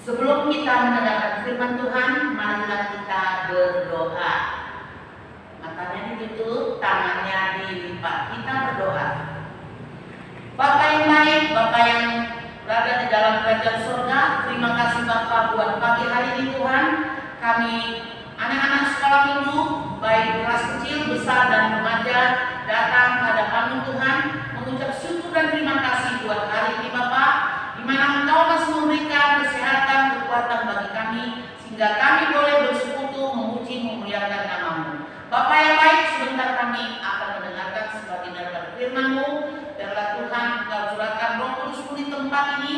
Sebelum kita mendengarkan firman Tuhan, marilah kita berdoa. Matanya ditutup, tangannya dilipat. Kita berdoa. Bapa yang baik, Bapa yang berada di dalam kerajaan surga, terima kasih Bapa buat pagi hari ini Tuhan. Kami anak-anak sekolah minggu, baik kelas kecil, besar dan remaja, datang ke hadapan Tuhan, mengucap syukur dan terima kasih buat hari ini Bapa, di mana Engkau masih memberikan kesehatan, kekuatan bagi kami, sehingga kami boleh bersekutu, memuji, memuliakan nama-Mu. Bapa yang baik, sebentar kami akan mendengarkan sebagian daripada firman-Mu. Biarlah Tuhan Engkau curahkan Roh Kudus-Mu di tempat ini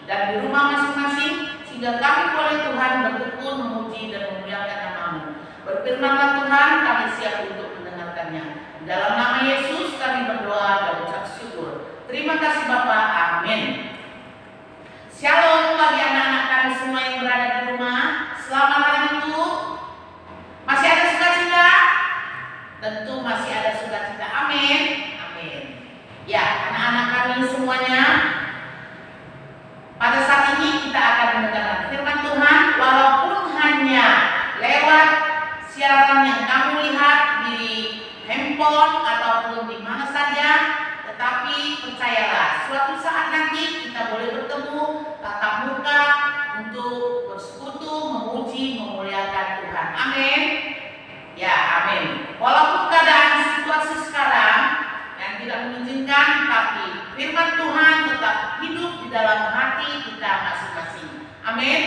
dan di rumah masing-masing, sehingga kami boleh Tuhan bertekun, memuji dan memuliakan nama-Mu. Berfirmanlah Tuhan, kami siap untuk mendengarkannya. Dalam nama Yesus kami berdoa dan ucap syukur. Terima kasih Bapa, amin. Shalom bagi anak-anak kami semua yang berada di rumah. Selamat hari Minggu. Masih ada sukacita? Tentu masih ada sukacita. Amin. Amin. Ya, anak-anak kami semuanya, pada saat ini kita akan mendengarkan firman Tuhan, walaupun hanya lewat siaran yang kamu lihat di handphone ataupun di mana saja, tetapi percayalah, suatu saat nanti kita boleh bertemu tatap muka untuk bersekutu, memuji, memuliakan Tuhan. Amin. Ya, amin. Walaupun keadaan situasi sekarang yang tidak mengizinkan, tapi firman Tuhan tetap hidup di dalam hati kita masing-masing. Amin.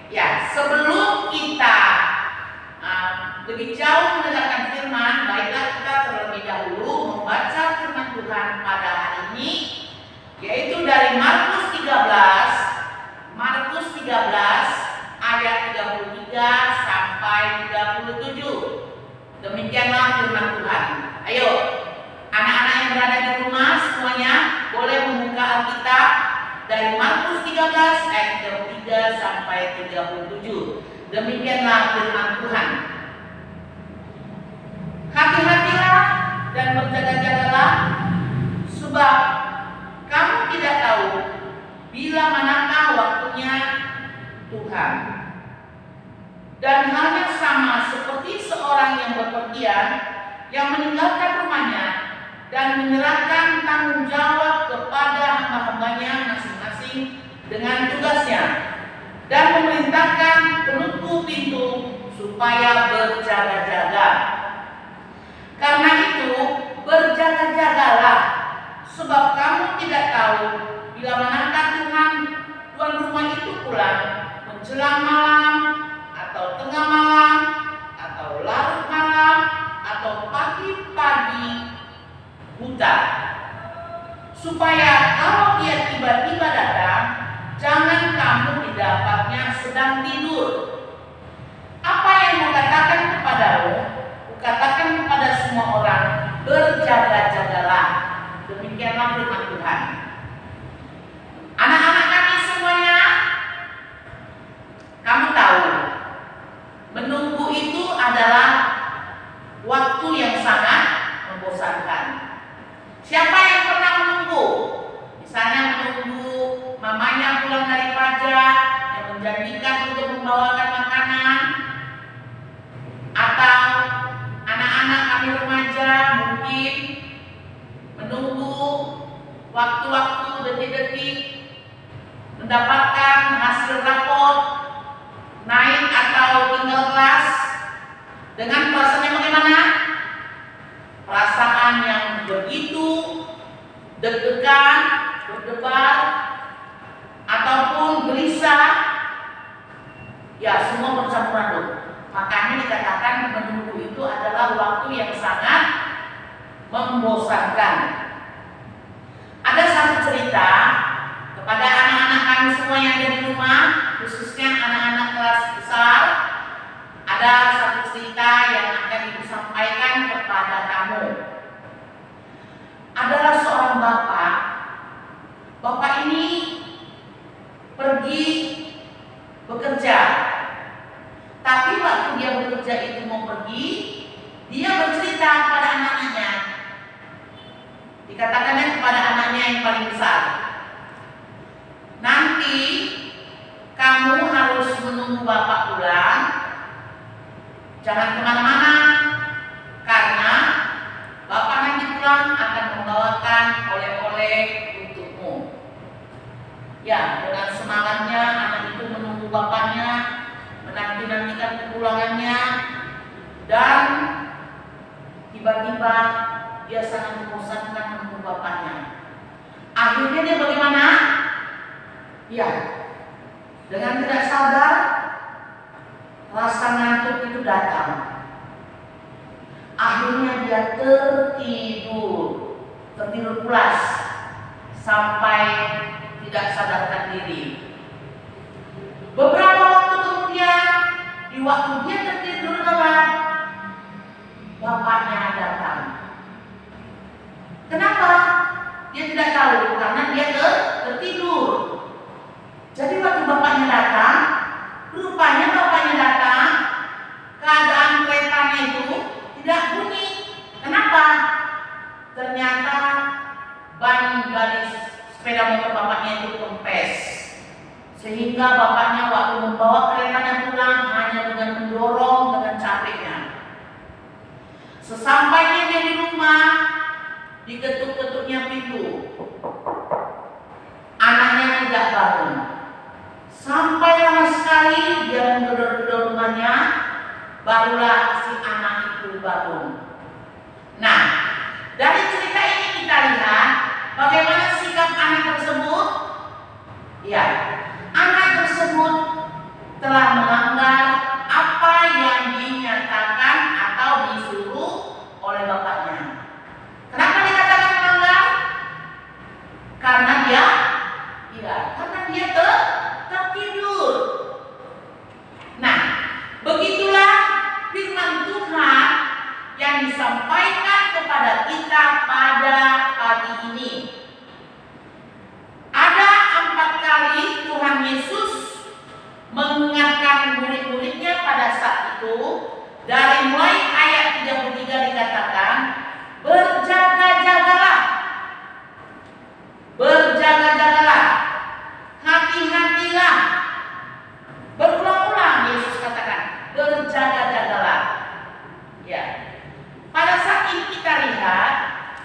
Ya, sebelum kita lebih jauh mendengarkan firman, baiklah kita terlebih dahulu membaca firman Tuhan pada hari ini, yaitu dari Markus 13 ayat 33 sampai 37. Demikianlah firman Tuhan. Ayo, anak-anak yang berada di rumah semuanya boleh membuka Alkitab dari Markus 13 ayat 33 sampai 37. Demikianlah firman Tuhan. Hati-hatilah dan berjaga-jagalah, sebab kamu tidak tahu bila manakah waktunya Tuhan. Dan halnya sama seperti seorang yang bepergian, yang meninggalkan rumahnya dan menyerahkan tanggung jawab kepada hamba-hambanya masing-masing dengan tugasnya, dan memerintahkan penunggu pintu supaya berjaga-jaga. Karena itu, berjaga-jagalah, sebab kamu tidak tahu bila manakah tuan rumah itu pulang menjelang malam, atau tengah malam, atau larut malam, atau pagi-pagi buta. Supaya kalau dia tiba-tiba datang, jangan kamu didapatnya sedang tidur. Apa yang mau katakan kepadamu, katakan kepada semua orang, berjaga-jagalah. Demikianlah firman Tuhan. Anak-anak kami semuanya, kamu tahu, menunggu itu adalah waktu yang sangat membosankan. Siapa yang pernah menunggu? Misalnya menunggu mamanya pulang dari pajak yang menjanjikan untuk membawakan makanan, atau anak-anak kami remaja mungkin menunggu waktu-waktu detik-detik mendapatkan hasil rapor naik atau tinggal kelas. Dengan perasaan yang bagaimana? Perasaan yang begitu deg-degan, berdebar, ataupun gelisah. Ya, semua bercampur aduk. Makanya dikatakan menunggu itu adalah waktu yang sangat membosankan. Ada satu cerita kepada anak-anak kami semua yang ada di rumah, khususnya anak-anak kelas besar. Ada satu cerita yang akan ibu sampaikan kepada kamu. Adalah seorang bapak. Bapak ini pergi bekerja. Tapi waktu dia bekerja itu mau pergi, dia bercerita kepada anak-anaknya. Dikatakannya kepada anaknya yang paling besar, nanti kamu Jangan kemana-mana, karena Bapak nanti pulang akan membawakan oleh-oleh untukmu. Ya, dengan semangatnya anak itu menunggu bapaknya, menanti-nantikan kepulangannya, dan tiba-tiba dia sangat membosankan menunggu bapaknya. Akhirnya dia bagaimana? Ya, dengan tidak sadar rasa ngantuk itu datang. Akhirnya dia tertidur pulas sampai tidak sadarkan diri. Beberapa waktu kemudian, di waktu dia tertidur lelap, bapaknya datang. Kenapa? Dia tidak tahu, karena dia tertidur. Jadi waktu bapaknya datang, rupanya bapaknya datang, keadaan keretanya itu tidak bunyi. Kenapa? Ternyata ban dari sepeda motor bapaknya itu kempes, sehingga bapaknya waktu membawa keretanya pulang hanya dengan mendorong dengan capeknya. Sesampainya dia di rumah, diketuk-ketuknya pintu, anaknya tidak bangun. Sampai lama sekali dia menggedor-gedor rumahnya, barulah si anak itu bangun. Nah, dari cerita ini kita lihat bagaimana sikap anak tersebut. Ya, anak tersebut telah melanggar apa yang dinyatakan atau disuruh oleh bapaknya. Kenapa dikatakan melanggar? Karena dia tertidur. Nah, begitulah firman Tuhan yang disampaikan kepada kita pada pagi ini. Ada 4 kali Tuhan Yesus mengingatkan murid-muridnya pada saat itu. Dari mulai ayat 33 dikatakan, berjaga-jagalah, berjaga-jagalah, hati-hatilah. Berulang-ulang Yesus katakan, berjaga-jagalah. Ya. Pada saat ini kita lihat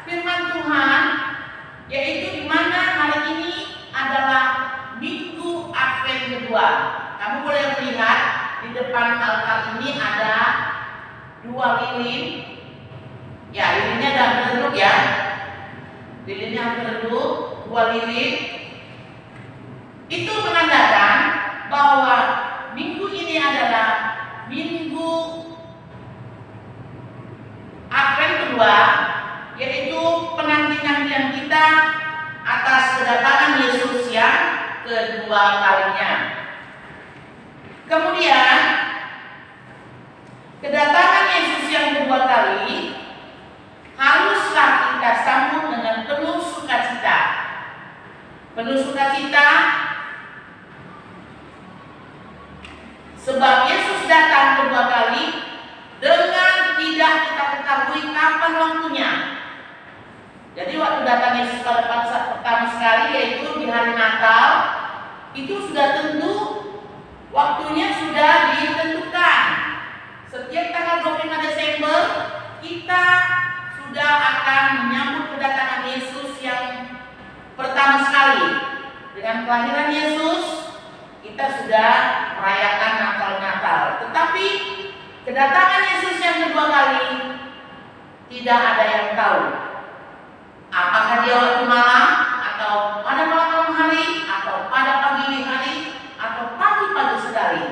firman Tuhan, yaitu di mana hari ini adalah Minggu Advent kedua. Kamu boleh melihat di depan altar ini ada 2 lilin. Ya, lilinnya ada redup ya. Lilinnya hampir redup, 2 lilin. Itu menandakan bahwa minggu ini adalah Minggu Advent kedua, yaitu penanti-nantian kita atas kedatangan Yesus yang kedua kalinya. Kemudian kedatangan Yesus yang kedua kali haruslah kita sambut dengan penuh sukacita. Penuh sukacita sebab Yesus datang kedua kali dengan tidak kita ketahui kapan waktunya. Jadi waktu datang Yesus pada saat pertama sekali, yaitu di hari Natal, itu sudah tentu, waktunya sudah ditentukan. Setiap tanggal 25 Desember kita sudah akan menyambut kedatangan Yesus yang pertama sekali. Dengan kelahiran Yesus kita sudah merayakan Natal. Tetapi kedatangan Yesus yang kedua kali tidak ada yang tahu. Apakah dia waktu malam, atau pada malam hari, atau pada pagi hari, atau pagi-pagi sekali.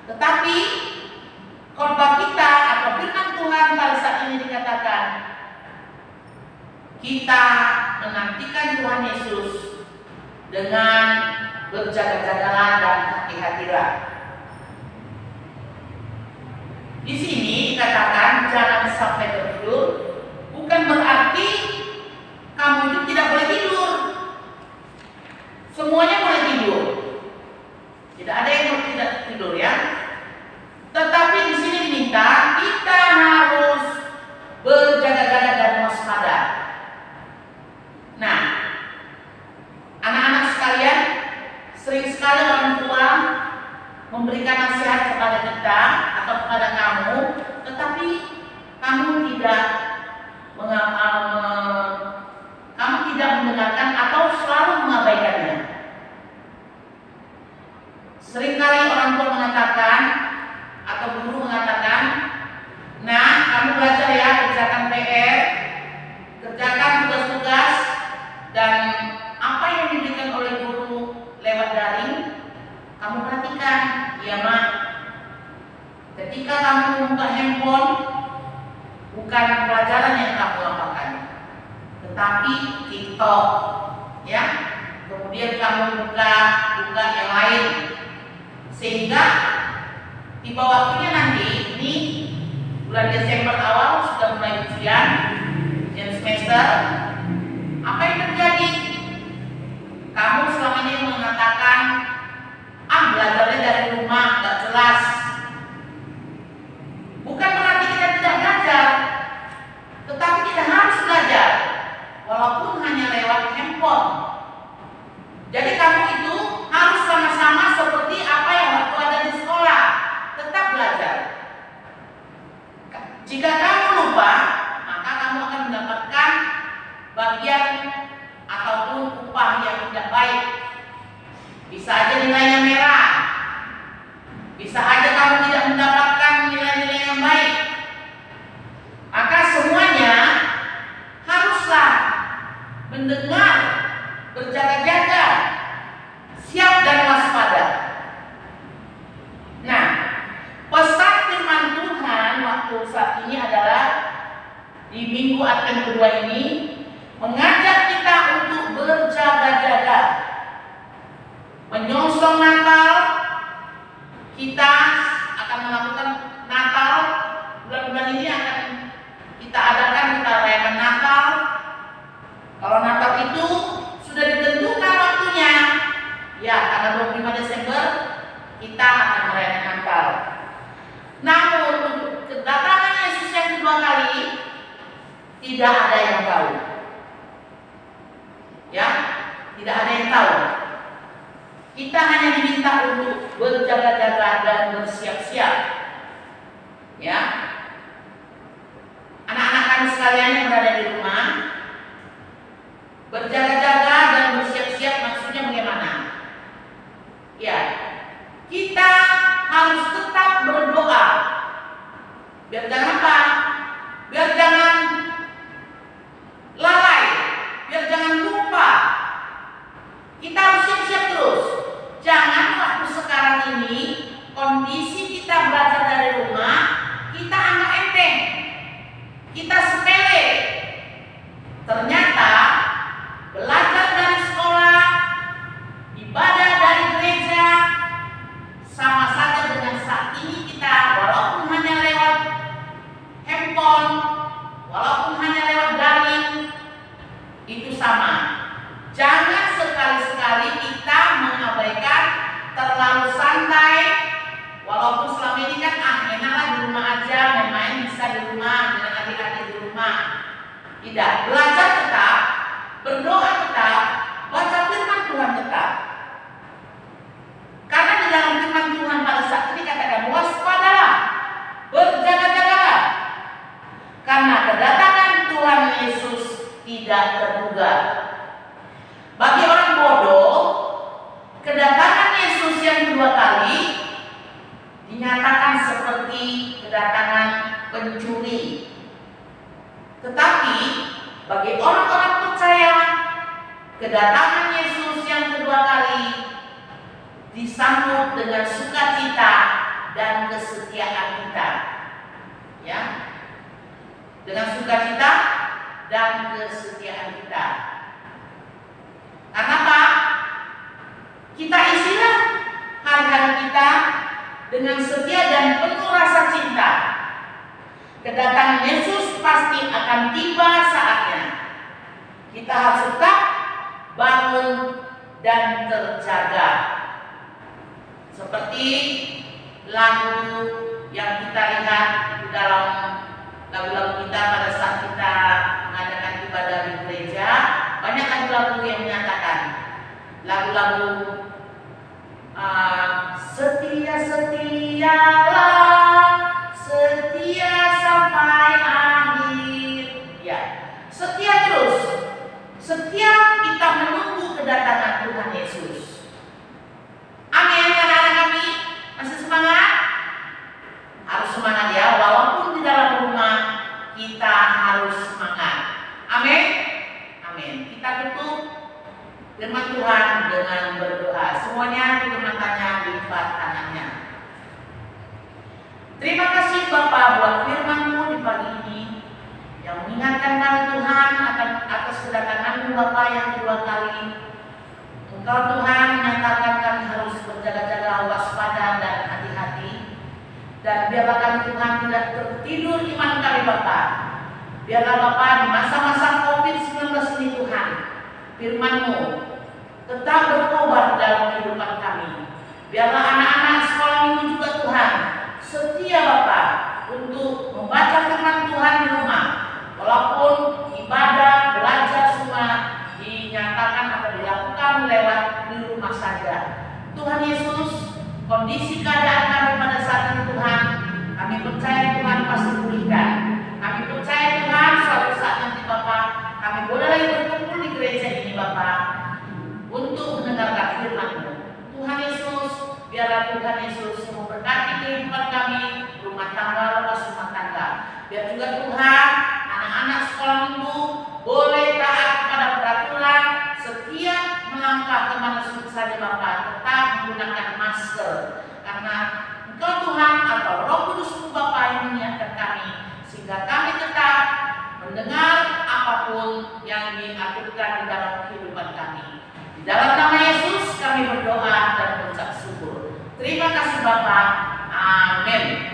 Tetapi khotbah kita atau firman Tuhan pada saat ini dikatakan, kita menantikan Tuhan Yesus dengan berjaga-jagalah dan hati-hatilah. Di sini dikatakan jangan sampai tertidur, bukan berarti kamu itu tidak boleh tidur. Semuanya boleh tidur. Tidak ada yang tidak tidur ya. Tetapi di sini diminta kita harus berjaga-jaga dan waspada. Nah, anak-anak sekalian, sering sekali orang tua memberikan nasihat kepada kita atau kepada kamu, tetapi kamu tidak kamu tidak mendengarkan atau selalu mengabaikannya. Seringkali orang tua mengatakan atau guru mengatakan, "Nah, kamu belajar ya, kerjakan PR, kerjakan tugas-tugas, dan apa yang diberikan oleh guru lewat daring, kamu perhatikan." Ya, Mak. Ketika kamu membuka handphone, bukan pelajaran yang kamu apakan, tetapi TikTok, ya. Kemudian kamu buka yang lain, sehingga tiba waktunya nanti, ini bulan Desember awal sudah mulai ujian semester. Apa yang terjadi? Kamu selama ini mengatakan, belajarnya dari rumah, gak jelas. Bukan berarti kita tidak belajar, tetapi kita harus belajar, walaupun hanya lewat handphone. Jadi kamu itu harus sama-sama seperti apa yang waktu ada di sekolah, tetap belajar. Jika kamu lupa, maka kamu akan mendapatkan bagian ataupun upah yang tidak baik. Bisa aja nilainya merah, bisa aja kamu tidak mendapatkan nilai-nilai yang baik. Maka semuanya haruslah mendengar, berjaga-jaga, siap dan waspada. Nah, pesan firman Tuhan waktu saat ini adalah di minggu Advent kedua ini mengajak kita untuk berjaga-jaga. Menyongsong Natal, kita akan melakukan Natal. Bulan-bulan ini akan kita rayakan Natal. Kalau Natal itu sudah ditentukan waktunya, ya tanggal 25 Desember kita akan merayakan Natal. Namun untuk kedatangan Yesus yang kedua kali tidak ada yang tahu. Ya, tidak ada yang tahu. Kita hanya diminta untuk berjaga-jaga dan bersiap-siap. Ya, anak-anak kami sekalian yang berada di rumah, berjaga-jaga dan bersiap-siap maksudnya bagaimana? Ya, kita harus tetap berdoa. Biar jangan apa? Biar jangan lalai, biar jangan lupa. Kita harus siap-siap terus. Jangan waktu sekarang ini kondisi kita belajar dari rumah, kita anggap enteng, kita sepele. Ternyata belajar dari sekolah, ibadah dari gereja, sama saja dengan saat ini kita walaupun hanya lewat handphone, walaupun hanya lewat daring, itu sama. Jangan sekali-sekali kita mengabaikan, terlalu santai, walaupun selama ini kan enaklah di rumah aja, main-main bisa di rumah dengan adik-adik di rumah. Tidak, belajar tetap, berdoa tetap, baca firman Tuhan tetap. Karena di dalam firman Tuhan pada saat ini katakan, waspadalah, berjaga-jagalah, karena kedatangan Tuhan Yesus tidak terduga. Bagi orang bodoh, kedatangan Yesus yang kedua kali dinyatakan seperti kedatangan pencuri. Tetapi bagi orang-orang percaya, kedatangan Yesus yang kedua kali disambut dengan sukacita dan kesetiaan kita. Ya, dengan sukacita dan kesetiaan kita. Karena apa? Kita isilah hari-hari kita dengan setia dan penuh rasa cinta. Kedatangan Yesus pasti akan tiba saatnya. Kita harus tetap bangun dan terjaga. Seperti lagu yang kita lihat di dalam lagu-lagu kita pada saat kita mengadakan ibadah di gereja, banyak lagu-lagu yang menyatakan lagu-lagu setia-setialah firman Tuhan dengan berdoa. Semuanya tutup matanya, lipat tangannya. Terima kasih Bapa buat firman-Mu di pagi ini yang mengingatkan kami Tuhan atas kedatangan-Mu Bapa yang kedua kali. Engkau Tuhan menyatakan kami harus berjaga-jaga, waspada dan hati-hati. Dan biarlah kami Tuhan tidak tertidur iman kami Bapa. Biarlah Bapa di masa-masa COVID-19 ini Tuhan, firman-Mu tetap berkobar dalam kehidupan kami. Biarlah anak-anak sekolah minggu juga Tuhan setia Bapa untuk membaca firman Tuhan di rumah. Walaupun ibadah, belajar semua dinyatakan atau dilakukan lewat di rumah saja. Tuhan Yesus, kondisi keadaan kami pada saat ini Tuhan, kami percaya Tuhan pasti pulihkan. Kami percaya Tuhan suatu saat nanti Bapa, kami boleh lagi berkumpul di gereja ini Bapa untuk mendengarkan firman-Mu. Tuhan Yesus, biarlah Tuhan Yesus memberkati kehidupan kami, rumah tangga, lepas rumah tangga. Biar juga Tuhan, anak-anak sekolah minggu boleh taat kepada peraturan, setiap melangkah kemana saja Bapa, tetap menggunakan masker. Karena Engkau Tuhan atau Roh Kudus-Mu Bapa yang mengingatkan kami, sehingga kami tetap mendengar apapun yang diaturkan di dalam kehidupan kami. Di dalam nama Yesus kami berdoa dan mengucap syukur. Terima kasih Bapa. Amin.